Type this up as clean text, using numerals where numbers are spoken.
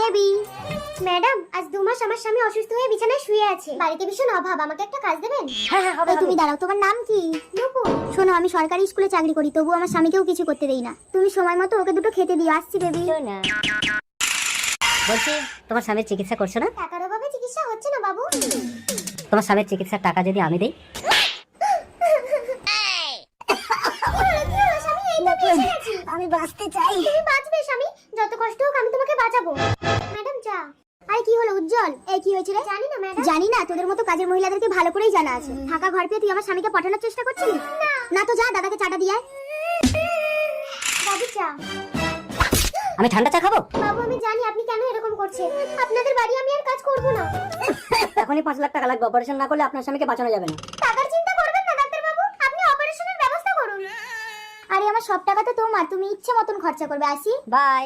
Baby. Madam, আজ 2 মাস আমার স্বামী অসুস্থ হয়ে বিছানায় শুয়ে আছে। বাড়িতে ভীষণ অভাব, আমাকে একটা কাজ দেবেন? হ্যাঁ হবে। তুমি দাঁড়াও, তোমার নাম কি? নুপুর। শোনো, আমি সরকারি স্কুলে চাকরি করি, তবু আমার স্বামীকেও কিছু করতে দেই না। তুমি সময় মতো ওকে দুটো খেতে দিও। আসছি বেবি। না বলছি, তোমার স্বামীর চিকিৎসা করছো না? টাকার অভাবে চিকিৎসা হচ্ছে না বাবু। তোমার স্বামীর চিকিৎসার টাকা যদি আমি দেই? আমি বাঁচতে চাই। তুমি বাঁচবে স্বামী, যত কষ্ট হোক আমি তোমাকে বাঁচাবো। ম্যাডাম চা। আরে কি হলো উজ্জ্বল? এই কি হয়েছে রে? জানি না ম্যাডাম। জানি না? তোদের মতো কাজের মহিলাদেরকে ভালো করেই জানা আছে। ফাঁকা ঘর পেয়ে তুই আমার স্বামীকে পটানোর চেষ্টা করছিলি? না তো যা দাদাকে চাটা দিয়ে আয়। বাবু চা। আমি ঠান্ডা চা খাবো? বাবু আমি জানি আপনি কেন এরকম করছেন। আপনাদের বাড়ি আমি আর কাজ করব না। এখনই 5 লাখ টাকা লাগবে, অপারেশন না করলে আপনার স্বামীকে বাঁচানো যাবে না। টাকার চিন্তা করবেন না ডাক্তার বাবু, আপনি অপারেশনের ব্যবস্থা করুন। আরে আমার সব টাকা তো তোমার, তুমি ইচ্ছে মতন খরচা করবে। আসি। বাই।